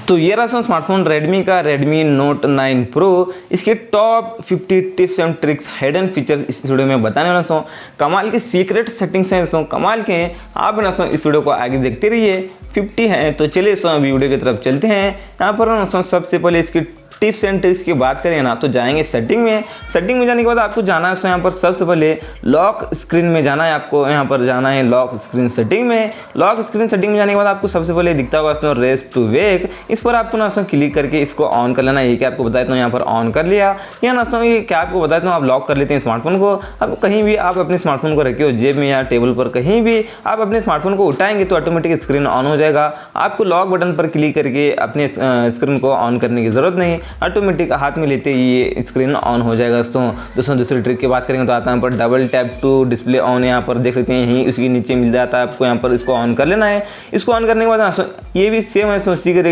तो ये रहा स्मार्टफोन Redmi का Redmi Note 9 Pro। इसके top 50 tips and tricks hidden features इस वीडियो में बताने वाला हूँ। कमाल की सीक्रेट सेटिंग्स हैं दोस्तों, कमाल के हैं। आप ना इस वीडियो को आगे देखते रहिए। 50 हैं तो चलिए वीडियो की तरफ चलते हैं। यहाँ पर सबसे पहले इसकी टिप्स एंड ट्रिक्स की बात करें ना तो जाएंगे सेटिंग में। सेटिंग में जाने के बाद आपको जाना है तो यहाँ पर सबसे पहले लॉक स्क्रीन में जाना है। आपको यहाँ पर जाना है लॉक स्क्रीन सेटिंग में। लॉक स्क्रीन सेटिंग में जाने के बाद आपको सबसे पहले दिखता होगा इसमें रेस्ट टू वेक। इस पर आपको ना क्लिक करके इसको ऑन कर लेना है। ये क्या आपको बताया था, यहाँ पर ऑन कर लिया। या ना ये क्या आपको बताया था, आप लॉक कर लेते हैं स्मार्टफोन को। अब कहीं भी आप अपने स्मार्टफोन को रखे हो जेब में या टेबल पर, कहीं भी आप अपने स्मार्टफोन को उठाएंगे तो ऑटोमेटिक स्क्रीन ऑन हो जाएगा। आपको लॉक बटन पर क्लिक करके अपने स्क्रीन को ऑन करने की जरूरत नहीं, ऑटोमेटिक हाथ में लेते ही ये स्क्रीन ऑन हो जाएगा। दोस्तों दूसरी ट्रिक की बात करेंगे तो आता है यहाँ पर double tap to display on. यहाँ पर देख सकते हैं, यहीं उसके नीचे मिल जाता है आपको। यहाँ पर इसको ऑन कर लेना है। इसको ऑन करने के बाद ये भी सेम है, उसी के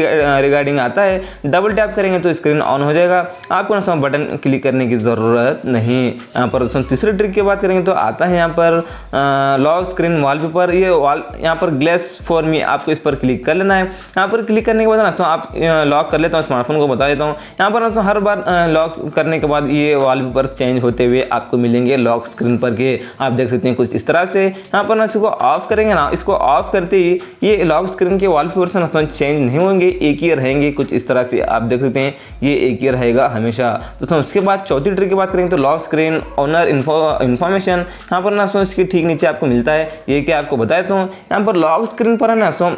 रिगार्डिंग आता है। डबल टैप करेंगे तो स्क्रीन ऑन हो जाएगा। आपको ना बटन क्लिक करने की ज़रूरत नहीं। यहाँ पर तीसरी ट्रिक की बात करेंगे तो आता है यहाँ पर लॉक स्क्रीन वॉलपेपर। ये यहाँ पर ग्लास फॉर मी, आपको इस पर क्लिक कर लेना है। यहाँ पर क्लिक करने के बाद ना आप लॉक कर लेता हूँ स्मार्टफोन को, बता देता हूँ। यहाँ पर ना हर बार लॉक करने के बाद ये वॉलपेपर चेंज होते हुए आपको मिलेंगे लॉक स्क्रीन पर के। आप देख सकते हैं कुछ इस तरह से। यहाँ पर ना इसको ऑफ करेंगे ना, इसको ऑफ करते ही ये लॉक स्क्रीन के वॉलपेपर से ना चेंज नहीं होंगे, एक ही रहेंगे कुछ इस तरह से। आप देख सकते हैं ये एक ही रहेगा हमेशा। तो उसके बाद चौथी ट्रिक की बात करेंगे तो लॉक स्क्रीन ओनर इन्फॉर्मेशन। यहाँ पर ना इसके ठीक नीचे आपको मिलता है। ये क्या आपको बताया तो यहाँ पर लॉक स्क्रीन पर है ना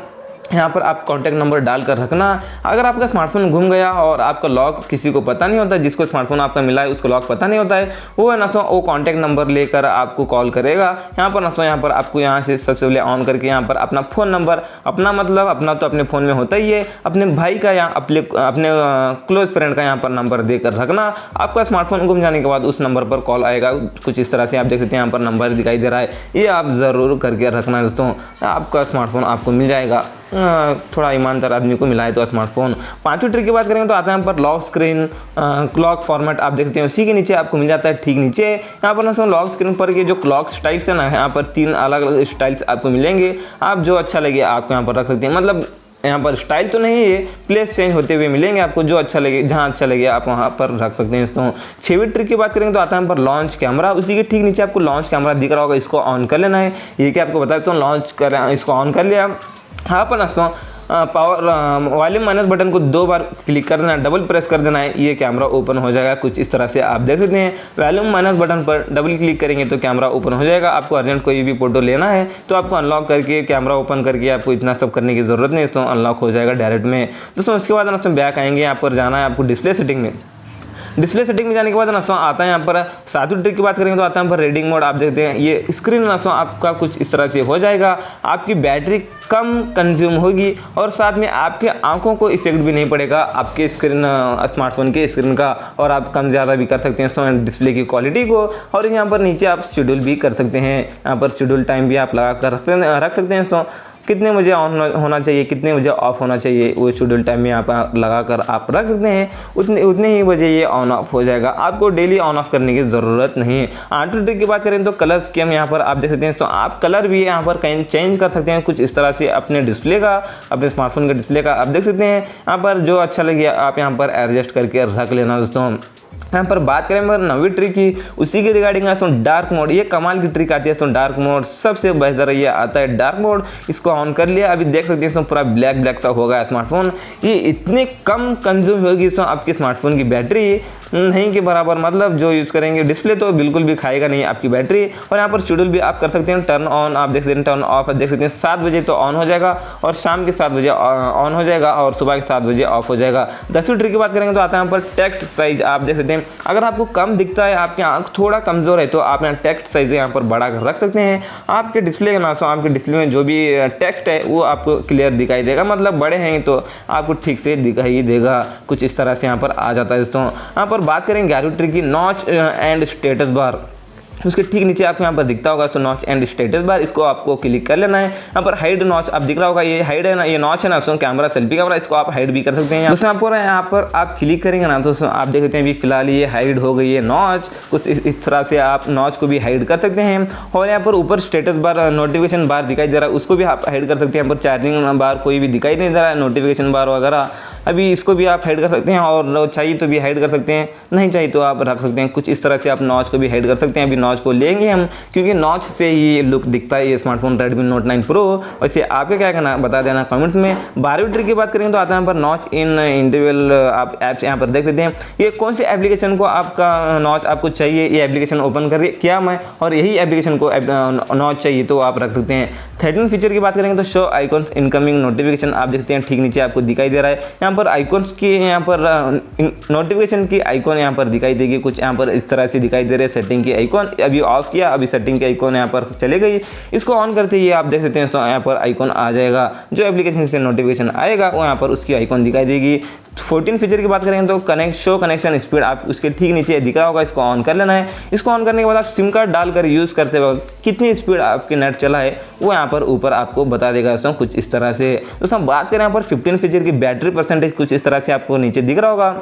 यहाँ पर आप कॉन्टैक्ट नंबर डालकर रखना। अगर आपका स्मार्टफोन गुम गया और आपका लॉक किसी को पता नहीं होता, जिसको स्मार्टफोन आपका मिला है उसको लॉक पता नहीं होता है, वो है ना वो कॉन्टैक्ट नंबर लेकर आपको कॉल करेगा। यहाँ पर ना यहाँ पर आपको यहाँ से सबसे पहले ऑन करके यहाँ पर अपना फ़ोन नंबर, अपना मतलब अपना तो अपने फ़ोन में होता ही है, अपने भाई का या अपने क्लोज फ्रेंड का यहाँ पर नंबर देकर रखना। आपका स्मार्टफोन गुम जाने के बाद उस नंबर पर कॉल आएगा कुछ इस तरह से। आप देख सकते हैं यहाँ पर नंबर दिखाई दे रहा है, ये आप ज़रूर करके रखना दोस्तों। आपका स्मार्टफोन आपको मिल जाएगा, थोड़ा ईमानदार आदमी को मिला है तो स्मार्टफोन। पांचवी ट्रिक की बात करेंगे तो आता है यहाँ पर लॉक स्क्रीन क्लॉक फॉर्मेट। आप देख सकते हैं उसी के नीचे आपको मिल जाता है ठीक नीचे। यहाँ पर ना लॉक स्क्रीन पर के जो क्लॉक स्टाइल्स है ना, यहाँ पर 3 अलग अलग स्टाइल्स आपको मिलेंगे। आप जो अच्छा लगे आप यहाँ पर रख सकते हैं। मतलब यहाँ पर स्टाइल तो नहीं है, प्लेस चेंज होते हुए मिलेंगे आपको। जो अच्छा लगे, जहाँ अच्छा लगे आप वहाँ पर रख सकते हैं दोस्तों। 6वीं ट्रिक की बात करेंगे तो आता है यहाँ पर लॉन्च कैमरा। उसी के ठीक नीचे आपको लॉन्च कैमरा दिख रहा होगा, इसको ऑन कर लेना है। ये क्या आपको बताया तो लॉन्च कर, इसको ऑन कर लिया। हाँ पर दोस्तों पावर वॉल्यूम माइनस बटन को 2 बार क्लिक कर देना है, डबल प्रेस कर देना है, ये कैमरा ओपन हो जाएगा कुछ इस तरह से। आप देख सकते हैं वॉल्यूम माइनस बटन पर डबल क्लिक करेंगे तो कैमरा ओपन हो जाएगा। आपको अर्जेंट कोई भी फोटो लेना है तो आपको अनलॉक करके कैमरा ओपन करके आपको इतना सब करने की ज़रूरत नहीं, तो अनलॉक हो जाएगा डायरेक्ट में दोस्तों। उसके बाद दोस्तों बैक आएंगे, यहाँ पर जाना है आपको डिस्प्ले सेटिंग में। डिस्प्ले सेटिंग में जाने के बाद ना आता है यहाँ पर 7वीं ट्रिक की बात करेंगे तो आता है यहाँ पर रीडिंग मोड। आप देखते हैं ये स्क्रीन ना आपका कुछ इस तरह से हो जाएगा। आपकी बैटरी कम कंज्यूम होगी और साथ में आपके आंखों को इफेक्ट भी नहीं पड़ेगा आपके स्क्रीन स्मार्टफोन के स्क्रीन का। और आप कम ज़्यादा भी कर सकते हैं डिस्प्ले की क्वालिटी को। और यहाँ पर नीचे आप शेड्यूल भी कर सकते हैं। यहाँ पर शेड्यूल टाइम भी आप लगा कर रख सकते हैं। कितने बजे ऑन होना चाहिए, कितने बजे ऑफ होना चाहिए, वो शेड्यूल टाइम में आप लगाकर आप रख सकते हैं। उतने ही बजे ये ऑन ऑफ हो जाएगा। आपको डेली ऑन ऑफ करने की ज़रूरत नहीं है। 8वीं ट्रिक की बात करें तो कलर स्कीम यहाँ पर आप देख सकते हैं। तो आप कलर भी यहाँ पर कहीं चेंज कर सकते हैं कुछ इस तरह से अपने डिस्प्ले का, अपने स्मार्टफोन के डिस्प्ले का। आप देख सकते हैं यहाँ पर जो अच्छा लगे आप यहाँ पर एडजस्ट करके रख लेना दोस्तों। यहाँ पर बात करें 9वीं ट्रिक की, उसी के रिगार्डिंग आता है डार्क मोड। ये कमाल की ट्रिक आती है तो डार्क मोड सबसे बेहतर ये आता है डार्क मोड। इसको ऑन कर लिया, अभी देख सकते हैं पूरा ब्लैक ब्लैक सा होगा स्मार्टफोन। ये इतने कम कंज्यूम होगी आपके स्मार्टफोन की बैटरी नहीं के बराबर, मतलब जो यूज़ करेंगे डिस्प्ले तो बिल्कुल भी खाएगा नहीं आपकी बैटरी। और यहाँ पर शेड्यूल भी आप कर सकते हैं टर्न ऑन, आप देख सकते हैं टर्न ऑफ। देख सकते हैं 7 बजे तो ऑन हो जाएगा और शाम के 7 बजे ऑन हो जाएगा और सुबह के 7 बजे ऑफ हो जाएगा। 10वीं ट्रिक की बात करेंगे तो आता है यहाँ पर टेक्स्ट साइज। आप देख सकते हैं अगर आपको कम दिखता है, आपकी आंख थोड़ा कमज़ोर है तो आप यहाँ टेक्स्ट साइज यहाँ पर बढ़ा कर रख सकते हैं। आपके डिस्प्ले के नाम आपके डिस्प्ले में जो भी टेक्स्ट है वो आपको क्लियर दिखाई देगा। मतलब बड़े हैं तो आपको ठीक से दिखाई देगा कुछ इस तरह से यहाँ पर आ जाता है दोस्तों। यहाँ पर बात करेंगे 11वीं ट्रिक की नॉच एंड स्टेटस बार। उसके ठीक नीचे आपको यहाँ पर दिखता होगा तो नॉच एंड स्टेटस बार, इसको आपको क्लिक कर लेना है। यहाँ पर हाइड नॉच आप दिख रहा होगा, ये हाइड है ना, ये नॉच है ना कैमरा सेल्फी कैमरा, इसको आप हाइड भी कर सकते हैं। दोस्तों आपको यहाँ पर आप क्लिक करेंगे ना तो आप देख सकते हैं अभी फिलहाल ये हाइड हो गई है नॉच। कुछ इस तरह से आप नॉच को भी हाइड कर सकते हैं। और यहाँ पर ऊपर स्टेटस बार नोटिफिकेशन बार दिखाई दे रहा है, उसको भी आप हाइड कर सकते हैं। यहाँ पर चार्जिंग बार कोई भी दिखाई नहीं दे रहा है, नोटिफिकेशन बार वगैरह अभी इसको भी आप हाइड कर सकते हैं और चाहिए तो भी हाइड कर सकते हैं, नहीं चाहिए तो आप रख सकते हैं। कुछ इस तरह से आप नॉच को भी हाइड कर सकते हैं। अभी नॉच को लेंगे हम, क्योंकि नॉच से ये लुक दिखता है ये स्मार्टफोन Redmi Note 9 Pro। वैसे आपके क्या करना बता देना कमेंट्स में। 12वीं ट्रिक की बात करेंगे तो आता है यहाँ पर नॉच इन इंडिविजुअल आप ऐप्स यहाँ पर देख सकते हैं। ये कौन सी एप्लीकेशन को आपका नॉच आपको चाहिए, ये एप्लीकेशन ओपन कर किया मैं और यही एप्लीकेशन को नॉच चाहिए तो आप रख सकते हैं। 13 फीचर की बात करेंगे तो शो आइकॉन्स इनकमिंग नोटिफिकेशन आप देखते हैं ठीक नीचे आपको दिखाई दे रहा है। यहाँ पर आइकॉन्स की यहाँ पर नोटिफिकेशन की आइकॉन यहाँ पर दिखाई देगी, कुछ यहाँ पर इस तरह से दिखाई दे रहे हैं। सेटिंग की आइकॉन अभी ऑफ किया, अभी सेटिंग की आइकॉन यहाँ पर चले गई। इसको ऑन करते ही आप देख सकते हैं तो यहाँ पर आइकॉन आ जाएगा, जो एप्लीकेशन से नोटिफिकेशन आएगा वो यहाँ पर उसकी आइकॉन दिखाई देगी। 14 फीचर की बात करेंगे तो शो कनेक्शन स्पीड आप उसके ठीक नीचे दिख रहा होगा, इसको ऑन कर लेना है। इसको ऑन करने के बाद आप सिम कार्ड डालकर यूज़ करते वक्त कितनी स्पीड आपके नेट चला है वो यहाँ पर ऊपर आपको बता देगा दोस्तों, कुछ इस तरह से। दोस्तों बात करें यहाँ पर 15 फीचर की बैटरी परसेंटेज, कुछ इस तरह से आपको नीचे दिख रहा होगा।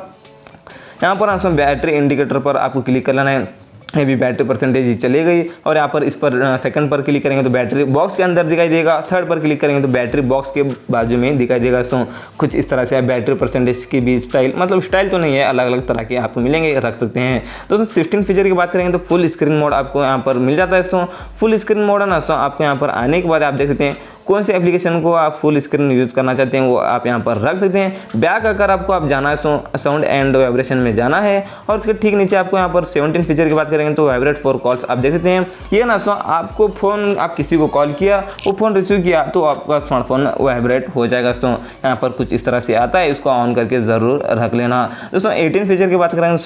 यहाँ पर दोस्तों बैटरी इंडिकेटर पर आपको क्लिक कर लेना है। ये भी बैटरी परसेंटेज चली गई और यहाँ पर इस पर सेकंड पर क्लिक करेंगे तो बैटरी बॉक्स के अंदर दिखाई देगा। थर्ड पर क्लिक करेंगे तो बैटरी बॉक्स के बाजू में दिखाई देगा। तो कुछ इस तरह से आप बैटरी परसेंटेज की भी स्टाइल, मतलब स्टाइल तो नहीं है, अलग अलग तरह के आपको मिलेंगे, रख सकते हैं। तो 16 फीचर की बात करेंगे तो फुल स्क्रीन मोड आपको यहाँ पर मिल जाता है। तो फुल स्क्रीन मोड है ना, तो आपको यहाँ पर आने के बाद आप देख सकते हैं कौन से एप्लीकेशन को आप फुल स्क्रीन यूज़ करना चाहते हैं वो आप यहाँ पर रख सकते हैं। बैक अगर आपको आप जाना है साउंड एंड वाइब्रेशन में जाना है और उसके ठीक नीचे आपको यहाँ पर 17 फीचर की बात करेंगे तो वाइब्रेट फॉर कॉल्स आप देख सकते हैं। ये ना आपको फ़ोन, आप किसी को कॉल किया, वो फ़ोन रिसीव किया तो आपका स्मार्टफोन वाइब्रेट हो जाएगा। तो यहाँ पर कुछ इस तरह से आता है, इसको ऑन करके ज़रूर रख लेना। दोस्तों 18 फीचर की बात करेंगे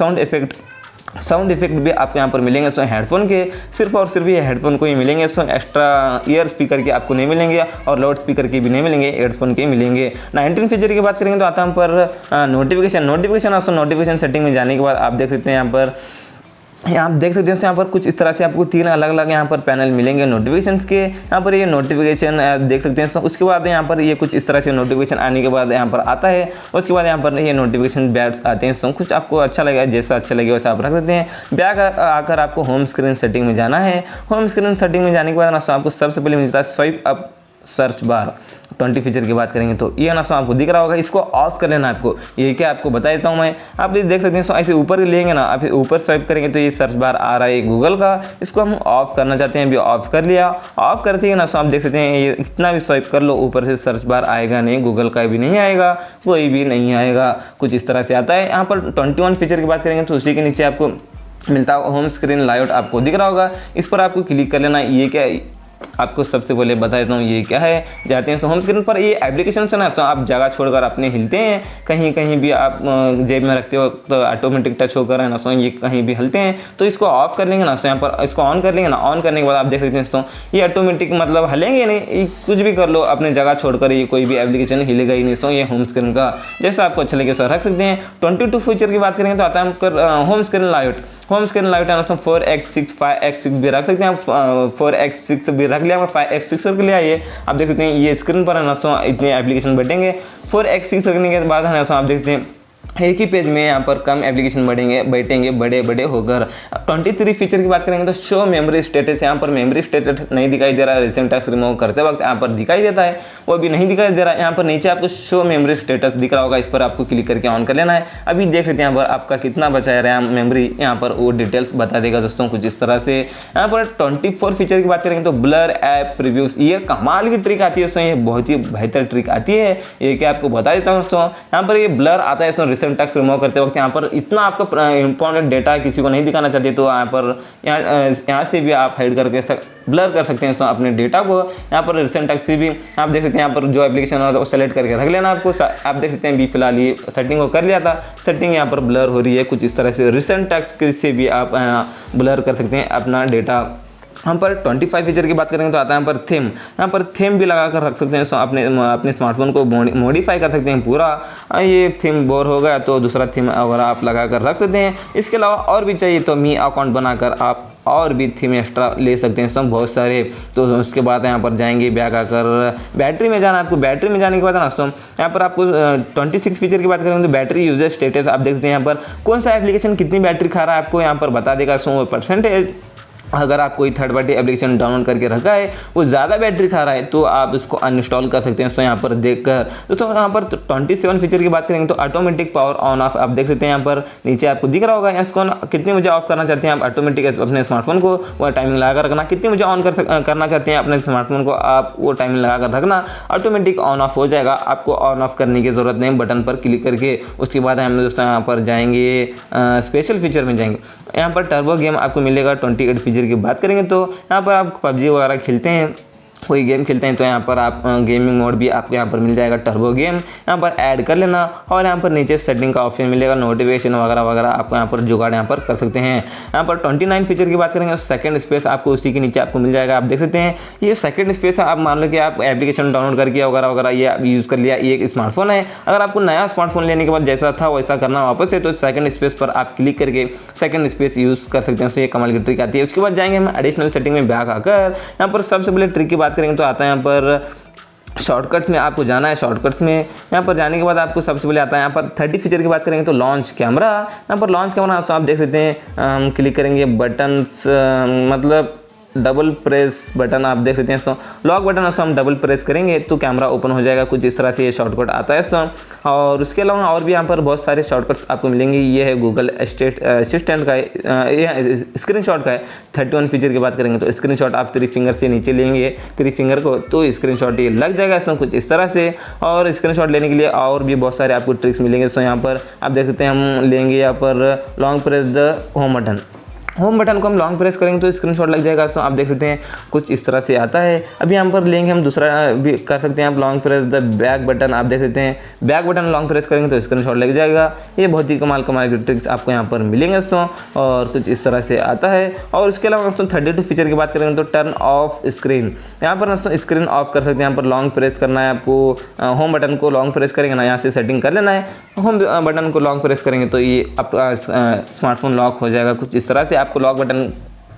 साउंड इफेक्ट भी आपको यहाँ पर मिलेंगे। सो हेडफोन के सिर्फ और सिर्फ ये हेडफोन को ही मिलेंगे। सो एक्स्ट्रा ईयर स्पीकर के आपको नहीं मिलेंगे और लाउड स्पीकर के भी नहीं मिलेंगे, हेडफोन के मिलेंगे। 19 फीचर की बात करेंगे तो आता है यहाँ पर नोटिफिकेशन सेटिंग में जाने के बाद आप देख सकते हैं आप देख सकते हैं यहाँ पर कुछ इस तरह से आपको 3 अलग अलग यहाँ पर पैनल मिलेंगे नोटिफिकेशंस के। यहाँ पर ये नोटिफिकेशन देख सकते हैं। उसके बाद यहाँ पर ये कुछ इस तरह से नोटिफिकेशन आने के बाद यहाँ पर आता है। उसके बाद यहाँ पर ये नोटिफिकेशन बैट्स आते हैं। तो कुछ आपको अच्छा लगेगा, जैसा अच्छा लगे वैसा आप रख सकते हैं। बैक आकर आपको होम स्क्रीन सेटिंग में जाना है। होम स्क्रीन सेटिंग में जाने के बाद ना आपको सबसे पहले मिलता है swipe up search bar. 20 feature की बात करेंगे तो ये ना आपको दिख रहा होगा, इसको ऑफ कर लेना आपको। ये क्या आपको बता देता हूँ मैं, आप ये देख सकते हैं। ऐसे ऊपर लेंगे ना, आप ऊपर स्वाइप करेंगे तो ये सर्च बार आ रहा है गूगल का, इसको हम ऑफ करना चाहते हैं। अभी ऑफ कर लिया। ऑफ करते ही ना आप देख सकते हैं ये इतना भी स्वाइप कर लो ऊपर से सर्च बार आएगा नहीं, गूगल का भी नहीं आएगा, कोई भी नहीं आएगा। कुछ इस तरह से आता है। यहाँ पर 21 फीचर की बात करेंगे तो उसी के नीचे आपको मिलता है होम स्क्रीन लाइट, आपको दिख रहा होगा। इस पर आपको क्लिक कर लेना। ये क्या आपको सबसे पहले बता देता हूँ ये क्या है। जाते हैं तो होम स्क्रीन पर ये एप्लीकेशन है ना, तो आप जगह छोड़कर अपने हिलते हैं, कहीं भी आप जेब में रखते हो तो ऑटोमेटिक टच होकर है ना, सो ये कहीं भी हलते हैं। तो इसको ऑफ कर लेंगे ना, तो यहाँ पर इसको ऑन कर लेंगे ना। ऑन करने के बाद आप देख सकते हैं तो ये ऑटोमेटिक मतलब हलेंगे नहीं, कुछ भी कर लो अपने जगह छोड़कर, ये कोई भी एप्लीकेशन हिलेगा ही नहीं। तो ये होम स्क्रीन का जैसा आपको अच्छा लगे सो रख सकते हैं। 22 फीचर की बात करेंगे तो आता है home screen light. Home screen light है ना 4x6 5x6 भी रख सकते हैं। 4x6 भी रख लिया, 5x6 के लिए आइए आप देख सकते हैं ये स्क्रीन पर है ना इतने एप्लीकेशन बैठेंगे। 4x6 रखने के बाद है ना आप देखते हैं एक ही पेज में यहाँ पर कम एप्लीकेशन बैठेंगे बड़े होकर। 23 फीचर की बात करेंगे तो शो मेमोरी स्टेटस, यहाँ पर मेमोरी स्टेटस नहीं दिखाई दे रहा है। रिसेंट टैक्स रिमूव करते वक्त यहाँ पर दिखाई देता है, वो भी नहीं दिखाई दे रहा है। यहाँ पर नीचे आपको शो मेमोरी स्टेटस दिख रहा होगा, इस पर आपको क्लिक करके ऑन कर लेना है। अभी देख लेते हैं यहाँ पर आपका कितना बचा है रैम मेमोरी, यहाँ पर वो डिटेल्स बता देगा दोस्तों कुछ इस तरह से। यहाँ पर 24 फीचर की बात करेंगे तो ब्लर ऐप प्रीव्यूज, ये कमाल की ट्रिक आती है दोस्तों, ये बहुत ही बेहतर ट्रिक आती है। ये क्या आपको बता देता हूँ दोस्तों, यहाँ पर ये ब्लर आता है दोस्तों रिसेंट टैक्स रिमूव करते वक्त। यहाँ पर इतना आपका इंपॉर्टेंट डेटा किसी को नहीं दिखाना चाहते तो यहाँ से भी आप हाइड करके ब्लर कर सकते हैं तो अपने डेटा को। यहाँ पर रिसेंट टैक्स से भी आप देख सकते हैं, यहाँ पर जो एप्लीकेशन है वो सेलेक्ट करके रख लेना आपको। आप देख सकते हैं भी फिलहाल ये सेटिंग को कर लिया था, सेटिंग यहाँ पर ब्लर हो रही है कुछ इस तरह से। रिसेंट टैक्स से भी आप ब्लर कर सकते हैं अपना डेटा। यहाँ पर 25 फीचर की बात करेंगे तो आता है यहाँ पर थीम। यहाँ पर थीम भी लगा कर रख सकते हैं, तो अपने स्मार्टफोन को मॉडिफाई कर सकते हैं पूरा। ये थीम बोर हो गया तो दूसरा थीम अगर आप लगा कर रख सकते हैं। इसके अलावा और भी चाहिए तो मी अकाउंट बनाकर आप और भी थीम एक्स्ट्रा ले सकते हैं सब बहुत सारे। तो उसके बाद यहाँ पर जाएंगे बैक आकर बैटरी में जाना। आपको बैटरी में जाने के बाद ना दोस्तों यहाँ पर आपको 26 फीचर की बात करेंगे तो बैटरी यूजेज स्टेटस आप देखते हैं यहाँ पर कौन सा एप्लीकेशन कितनी बैटरी खा रहा है आपको यहाँ पर बता देगा। 100% अगर आप कोई थर्ड पार्टी एप्लीकेशन डाउनलोड करके रखा है वो ज़्यादा बैटरी खा रहा है तो आप उसको अनइंस्टॉल कर सकते हैं। दोस्तों यहाँ पर देखकर दोस्तों यहाँ पर 27 फीचर की बात करेंगे तो ऑटोमेटिक पावर ऑन ऑफ आप देख सकते हैं। यहाँ पर नीचे आपको दिख रहा होगा, इसको कितनी बजे ऑफ करना चाहते हैं आप ऑटोमेटिक अपने स्मार्टफोन को, वो टाइमिंग लगा कर रखना। कितनी बजे ऑन करना चाहते हैं अपने स्मार्टफोन को आप, वो टाइमिंग लगा कर रखना, ऑटोमेटिक ऑन ऑफ हो जाएगा। आपको ऑन ऑफ करने की जरूरत नहीं, बटन पर क्लिक करके। उसके बाद हम दोस्तों यहाँ पर जाएंगे स्पेशल फीचर में जाएंगे। यहाँ पर टर्बो गेम आपको मिलेगा। 28 फीचर की बात करेंगे तो यहाँ पर आप पबजी वगैरह खेलते हैं, कोई गेम खेलते हैं तो यहाँ पर आप गेमिंग मोड भी आपको यहाँ पर मिल जाएगा, टर्बो गेम यहाँ पर ऐड कर लेना। और यहाँ पर नीचे सेटिंग का ऑप्शन मिलेगा, नोटिफिकेशन वगैरह वगैरह आपको यहाँ पर जुगाड़ यहाँ पर कर सकते हैं। यहाँ पर 29 फीचर की बात करेंगे, सेकंड स्पेस आपको उसी के नीचे आपको मिल जाएगा। आप देख सकते हैं ये सेकंड स्पेस है। आप मान लो कि आप एप्लीकेशन डाउनलोड करके वगैरह वगैरह ये आप यूज़ कर लिया, ये एक स्मार्टफोन है। अगर आपको नया स्मार्टफोन लेने के बाद जैसा था वैसा करना वापस है तो सेकंड स्पेस पर आप क्लिक करके सेकंड स्पेस यूज़ कर सकते हैं। उससे ये कमाल की ट्रिक आती है। उसके बाद जाएंगे हम एडिशनल सेटिंग में बैक आकर। यहाँ पर सबसे पहले ट्रिक की बात करेंगे तो आता है यहाँ पर शॉर्टकट्स में आपको जाना है। शॉर्टकट्स में यहाँ पर जाने के बाद आपको सबसे पहले आता है यहाँ पर 30 फीचर की बात करेंगे तो लॉन्च कैमरा। यहाँ पर लॉन्च कैमरा आप देख सकते हैं, हम क्लिक करेंगे बटन्स मतलब डबल प्रेस बटन आप देख सकते हैं। तो लॉक बटन उसको हम डबल प्रेस करेंगे तो कैमरा ओपन हो जाएगा। कुछ इस तरह से ये शॉर्टकट आता है इसको। और उसके अलावा और भी यहाँ पर बहुत सारे शॉर्टकट्स आपको मिलेंगे। ये है गूगल असिस्टेंट का, ये स्क्रीनशॉट का है। 31 फीचर की बात करेंगे तो स्क्रीनशॉट आप 3 फिंगर से नीचे लेंगे 3 फिंगर को तो स्क्रीनशॉट ये लग जाएगा इसमें कुछ इस तरह से। और स्क्रीनशॉट लेने के लिए और भी बहुत सारे आपको ट्रिक्स मिलेंगे। तो यहाँ पर आप देख सकते हैं, हम लेंगे यहाँ पर long press the home button. Home button को हम लॉन्ग प्रेस करेंगे तो स्क्रीनशॉट लग जाएगा। तो आप देख सकते हैं कुछ इस तरह से आता है। अभी यहाँ पर लेंगे हम दूसरा भी कर सकते हैं आप long press the back button. आप देख सकते हैं बैक बटन लॉन्ग प्रेस करेंगे तो स्क्रीनशॉट लग जाएगा। ये बहुत ही कमाल की ट्रिक्स आपको यहाँ पर मिलेंगे दोस्तों। और कुछ इस तरह से आता है। और उसके अलावा दोस्तों 32 फीचर की बात करेंगे तो टर्न ऑफ स्क्रीन। यहाँ पर दोस्तों स्क्रीन ऑफ कर सकते हैं। यहाँ पर लॉन्ग प्रेस करना है आपको, होम बटन को लॉन्ग प्रेस करेंगे ना, यहाँ से सेटिंग कर लेना है। होम बटन को लॉन्ग प्रेस करेंगे तो ये आपका स्मार्टफोन लॉक हो जाएगा। कुछ इस तरह से आपको लॉक बटन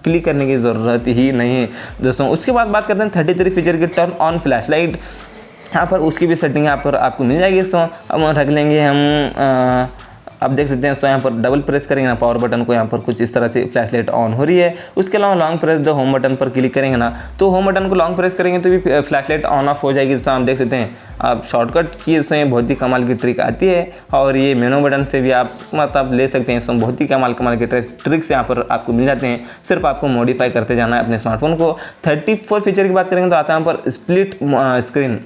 क्लिक करने की ज़रूरत ही नहीं है दोस्तों। उसके बाद बात करते हैं 33 फीचर की टर्न ऑन फ्लैश लाइट। यहाँ पर उसकी भी सेटिंग यहाँ पर आपको मिल जाएगी। तो अब रख लेंगे हम आप देख सकते हैं। तो यहाँ पर डबल प्रेस करेंगे ना पावर बटन को, यहाँ पर कुछ इस तरह से फ्लैश लाइट ऑन हो रही है। उसके अलावा long press the home button पर क्लिक करेंगे ना तो होम बटन को लॉन्ग प्रेस करेंगे तो भी फ्लैश लाइट ऑन ऑफ हो जाएगी। तो आप देख सकते हैं आप शॉर्टकट की इसमें बहुत ही कमाल की ट्रिक आती है। और ये मेनू बटन से भी आप मतलब ले सकते हैं। इसमें बहुत ही कमाल के ट्रिक्स यहाँ पर आपको मिल जाते हैं। सिर्फ आपको मॉडिफाई करते जाना है अपने स्मार्टफोन को। 34 फीचर की बात करेंगे तो आता है यहाँ पर स्प्लिट स्क्रीन।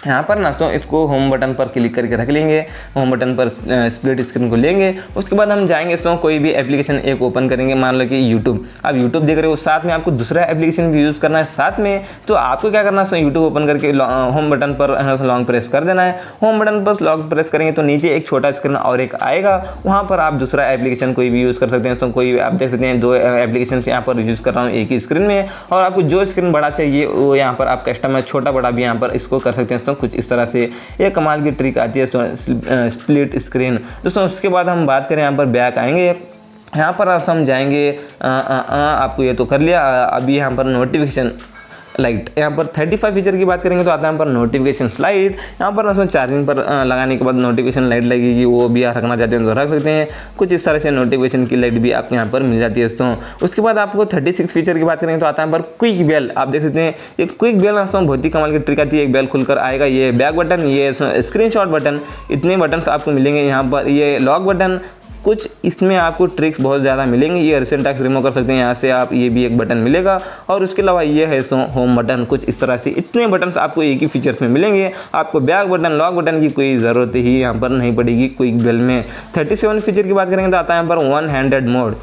यहाँ पर ना तो इसको होम बटन पर क्लिक करके रख लेंगे, होम बटन पर स्प्लिट स्क्रीन को लेंगे। उसके बाद हम जाएंगे इसको कोई भी एप्लीकेशन एक ओपन करेंगे। मान लो कि यूट्यूब, आप यूट्यूब देख रहे हो, साथ में आपको दूसरा एप्लीकेशन भी यूज़ करना है साथ में। तो आपको क्या करना है, यूट्यूब ओपन करके होम बटन पर लॉन्ग प्रेस कर देना है। होम बटन पर लॉन्ग प्रेस करेंगे तो नीचे एक छोटा स्क्रीन और एक आएगा, वहाँ पर आप दूसरा एप्लीकेशन कोई भी यूज़ कर सकते हैं। तो कोई आप देख सकते हैं 2 एप्लीकेशन यहाँ पर यूज़ कर रहा हूँ एक ही स्क्रीन में। और आपको जो स्क्रीन बड़ा चाहिए वो यहाँ पर आप कस्टमाइज छोटा बड़ा भी यहाँ पर इसको कर सकते हैं। तो कुछ इस तरह से ये कमाल की ट्रिक आती है स्प्लिट स्क्रीन दोस्तों। उसके बाद हम बात करें यहाँ पर बैक आएंगे। यहाँ पर हम जाएंगे आपको ये तो कर लिया। अभी यहाँ पर नोटिफिकेशन लाइट, यहाँ पर 35 फीचर की बात करेंगे तो आता है यहाँ पर नोटिफिकेशन लाइट। यहाँ पर उसमें चार्जिंग पर लगाने के बाद नोटिफिकेशन लाइट लगेगी, वो भी रखना चाहते हैं तो रख सकते हैं। कुछ इस तरह से नोटिफिकेशन की लाइट भी आपको यहाँ पर मिल जाती है दोस्तों। उसके बाद आपको 36 फीचर की बात करेंगे तो आता है यहाँ पर क्विक बेल। आप देख सकते हैं ये क्विक बेल दोस्तों बहुत ही कमाल की ट्रिक आती है। एक बेल खुलकर आएगा, ये बैक बटन, ये स्क्रीनशॉट बटन, इतने बटन आपको मिलेंगे यहाँ पर। ये लॉक बटन, कुछ इसमें आपको ट्रिक्स बहुत ज़्यादा मिलेंगे। ये रिसेंट टैक्स रिमूव कर सकते हैं यहाँ से आप, ये भी एक बटन मिलेगा। और उसके अलावा ये है होम बटन। कुछ इस तरह से इतने बटन आपको एक ही फीचर्स में मिलेंगे। आपको बैक बटन लॉक बटन की कोई ज़रूरत ही यहाँ पर नहीं पड़ेगी क्विक बेल में। 37 फीचर की बात करेंगे तो आता है यहाँ पर वन हैंडेड मोड।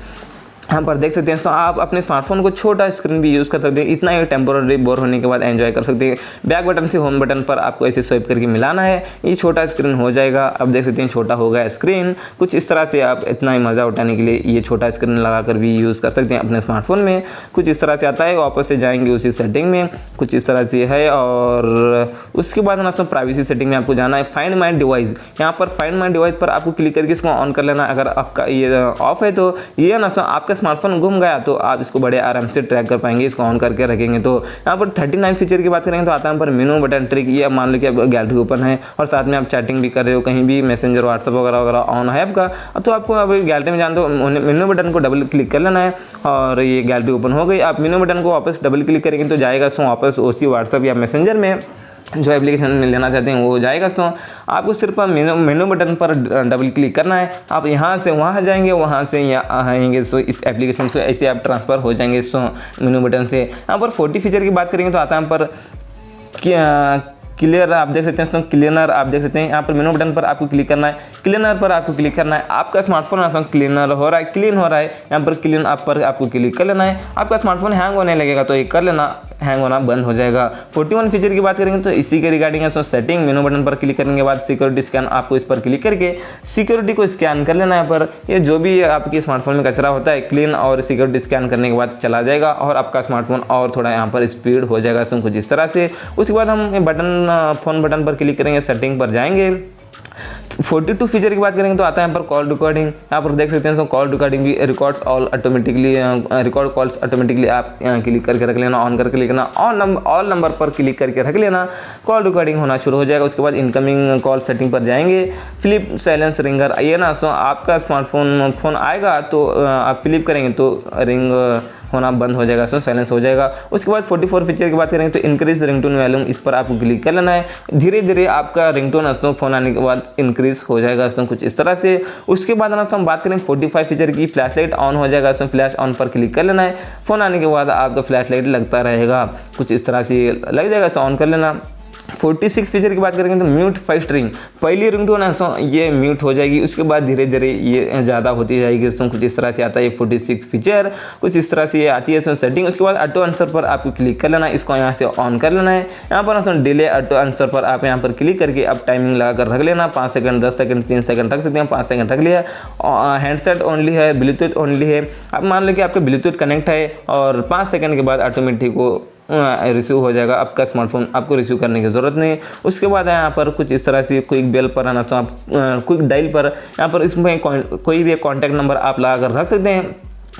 यहाँ पर देख सकते हैं तो आप अपने स्मार्टफोन को छोटा स्क्रीन भी यूज़ कर सकते हैं। इतना ही टेम्पोररी बोर होने के बाद एंजॉय कर सकते हैं। बैक बटन से होम बटन पर आपको ऐसे स्वाइप करके मिलाना है, ये छोटा स्क्रीन हो जाएगा। अब देख सकते हैं छोटा हो गया स्क्रीन। कुछ इस तरह से आप इतना ही मज़ा उठाने के लिए ये छोटा स्क्रीन लगाकर भी यूज़ कर सकते हैं अपने स्मार्टफोन में। कुछ इस तरह से आता है। वापस से जाएंगे उसी सेटिंग में, कुछ इस तरह से है। और उसके बाद दोस्तों प्राइवेसी सेटिंग में आपको जाना है। फाइंड माई डिवाइस, यहाँ पर फाइंड माई डिवाइस पर आपको क्लिक करके इसको ऑन कर लेना। अगर आपका ये ऑफ है तो ये दोस्तों आपका स्मार्टफोन गुम गया तो आप इसको बड़े आराम से ट्रैक कर पाएंगे इसको ऑन करके रखेंगे तो। यहाँ पर 39 फीचर की बात करेंगे तो आता है यहाँ पर मेनू बटन ट्रिक। ये मान लो कि आप गैलरी ओपन है और साथ में आप चैटिंग भी कर रहे हो, कहीं भी मैसेंजर व्हाट्सएप वगैरह वगैरह ऑन है आपका, तो आपको अब गैलरी में जान दो, मेनू बटन को डबल क्लिक कर लेना है और ये गैलरी ओपन हो गई। आप मेनू बटन को वापस डबल क्लिक करेंगे तो जाएगा सो वापस उसी व्हाट्सएप या मैसेंजर में जो एप्लीकेशन में लेना चाहते हैं वो हो जाएगा। तो आपको सिर्फ मेनू बटन पर डबल क्लिक करना है, आप यहाँ से वहाँ जाएंगे, वहाँ से यहाँ आएंगे, सो इस एप्लीकेशन से ऐसे आप ट्रांसफ़र हो जाएंगे सो मेनू बटन से। यहाँ पर 40 फीचर की बात करेंगे तो आता है यहाँ पर क्लियर आप देख सकते हैं, तो क्लीनर आप देख सकते हैं। यहाँ पर मेनू बटन पर आपको क्लिक करना है, क्लीनर पर आपको क्लिक करना है। आपका स्मार्टफोन आपका क्लीनर हो रहा है, क्लीन हो रहा है, यहाँ पर क्लीन आप पर आपको क्लिक कर लेना है। आपका स्मार्टफोन हैंग होने लगेगा तो ये कर लेना, हैंग होना बंद हो जाएगा। 41 फीचर की बात करेंगे तो इसी के रिगार्डिंग है। सो सेटिंग मेनू बटन पर क्लिक करने के बाद सिक्योरिटी स्कैन, आपको इस पर क्लिक करके सिक्योरिटी को स्कैन कर लेना है। यहाँ पर ये जो भी आपके स्मार्टफोन में कचरा होता है क्लीन और सिक्योरिटी स्कैन करने के बाद चला जाएगा और आपका स्मार्टफोन और थोड़ा यहाँ पर स्पीड हो जाएगा तो कुछ इस तरह से। उसके बाद हम बटन फोन बटन पर क्लिक करेंगे, सेटिंग पर जाएंगे। 42 फीचर की बात करेंगे तो आता है यहाँ पर कॉल रिकॉर्डिंग। यहाँ पर देख सकते हैं, तो कॉल रिकॉर्डिंग भी records all automatically record calls automatically आप क्लिक करके रख लेना, ऑन करके लिखना, ऑल नंबर पर क्लिक करके रख लेना, कॉल रिकॉर्डिंग होना शुरू हो जाएगा। उसके बाद इनकमिंग कॉल सेटिंग पर जाएंगे, फ्लिप साइलेंस रिंगर, ये ना सो आपका स्मार्टफोन फोन आएगा तो आप फ्लिप करेंगे तो रिंग होना बंद हो जाएगा, सो साइलेंस हो जाएगा। उसके बाद 44 फीचर की बात करेंगे तो इंक्रीज रिंगटोन वॉल्यूम, इस पर आपको क्लिक कर लेना है। धीरे धीरे आपका रिंगटोन दोस्तों फोन आने के बाद इंक्रीज हो जाएगा दोस्तों कुछ इस तरह से। उसके बाद दोस्तों हम बात करें 45 फीचर की, फ्लैश लाइट ऑन हो जाएगा, दोस्तों फ्लैश ऑन पर क्लिक कर लेना है। फोन आने के बाद आपका फ्लैश लाइट लगता रहेगा, कुछ इस तरह से लग जाएगा, सो ऑन कर लेना। 46 फीचर की बात करेंगे तो म्यूट फर्स्ट रिंग, पहली रिंगटोन है सो ये म्यूट हो जाएगी, उसके बाद धीरे धीरे ये ज़्यादा होती जाएगी, तो कुछ इस तरह से आता है। 46 फीचर कुछ इस तरह से ये आती है सेटिंग। उसके बाद ऑटो आंसर पर आपको क्लिक कर लेना है, इसको यहाँ से ऑन कर लेना है। यहाँ पर डिले ऑटो आंसर पर आप यहाँ पर क्लिक करके अब टाइमिंग लगा कर रख लेना, 5 सेकंड 10 सेकंड 3 सेकंड रख सकते हैं, 5 सेकंड रख लिया। हैंडसेट ओनली है, ब्लूटूथ ओनली है। अब मान लो कि आपका ब्लूटूथ कनेक्ट है और 5 सेकंड के बाद ऑटोमेटिक वो रिसीव हो जाएगा, आपका स्मार्टफोन आपको रिसीव करने की ज़रूरत नहीं। उसके बाद यहाँ पर कुछ इस तरह से क्विक बेल पर आना, तो आप क्विक डायल पर यहाँ पर इसमें कोई भी कॉन्टैक्ट नंबर आप लगा कर रख सकते हैं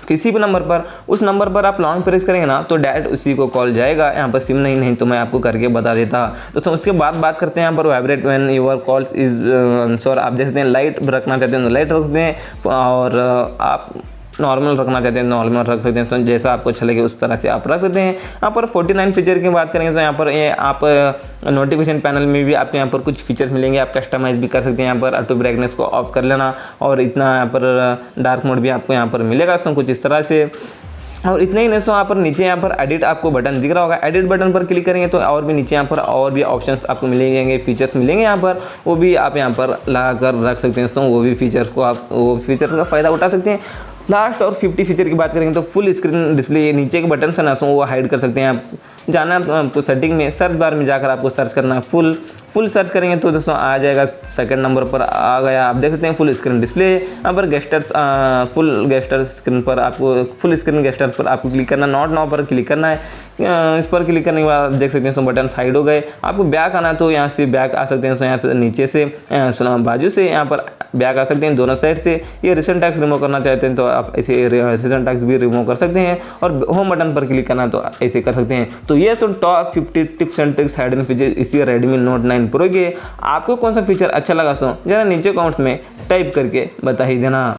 किसी भी नंबर पर। उस नंबर पर आप लॉन्ग प्रेस करेंगे ना तो डायरेक्ट उसी को कॉल जाएगा। यहाँ पर सिम नहीं तो मैं आपको करके बता देता दोस्तों। उसके बाद बात करते हैं यहाँ पर vibrate when your calls is sure, आप देख सकते हैं लाइट रखना चाहते हैं तो लाइट रख सकते हैं और आप नॉर्मल रखना चाहते हैं नॉर्मल रख सकते हैं, जैसा आपको अच्छा लगे उस तरह से आप रख सकते हैं। यहाँ पर 49 फीचर की बात करेंगे तो यहाँ पर ये आप नोटिफिकेशन पैनल में भी आपको यहाँ पर कुछ फीचर्स मिलेंगे, आप कस्टमाइज भी कर सकते हैं। यहाँ पर ऑटो ब्राइटनेस को ऑफ कर लेना और इतना यहाँ पर डार्क मोड भी आपको यहाँ पर मिलेगा, तो कुछ इस तरह से। और इतना ही नहीं, तो यहाँ पर नीचे यहाँ पर एडिट आपको बटन दिख रहा होगा, एडिट बटन पर क्लिक करेंगे तो और भी नीचे यहाँ पर और भी ऑप्शंस आपको मिलेंगे, फीचर्स मिलेंगे यहाँ पर, वो भी आप यहाँ पर लगा कर रख सकते हैं। तो वो भी फीचर्स को आप वो फीचर्स का फ़ायदा उठा सकते हैं। लास्ट और 50 फीचर की बात करेंगे तो फुल स्क्रीन डिस्प्ले, ये नीचे के बटन है ना, सो वो हाइड कर सकते हैं आप। जाना आपको सेटिंग में, सर्च बार में जाकर आपको सर्च करना है फुल सर्च करेंगे तो दोस्तों आ जाएगा, सेकंड नंबर पर आ गया। आप देख सकते हैं फुल स्क्रीन डिस्प्ले। यहाँ पर गेस्टर्स फुल गेस्टर स्क्रीन पर आपको फुल स्क्रीन गेस्टर्स पर आपको क्लिक करना, नॉट नाउ पर क्लिक करना है। इस पर क्लिक करने के बाद देख सकते हैं बटन साइड हो गए। आपको बैक आना तो यहाँ से बैक आ सकते हैं, तो यहाँ पर नीचे से बाजू से यहाँ पर बैक आ सकते हैं दोनों साइड से। ये रिसेंट टैक्स रिमूव करना चाहते हैं तो आप ऐसे रिसेंट टैक्स भी रिमूव कर सकते हैं और होम बटन पर क्लिक करना तो ऐसे कर सकते हैं। तो ये तो top 50 tips and tricks hidden feature इसी Redmi Note 9 Pro के। आपको कौन सा फीचर अच्छा लगा सो जरा नीचे कमेंट्स में टाइप करके बता ही देना।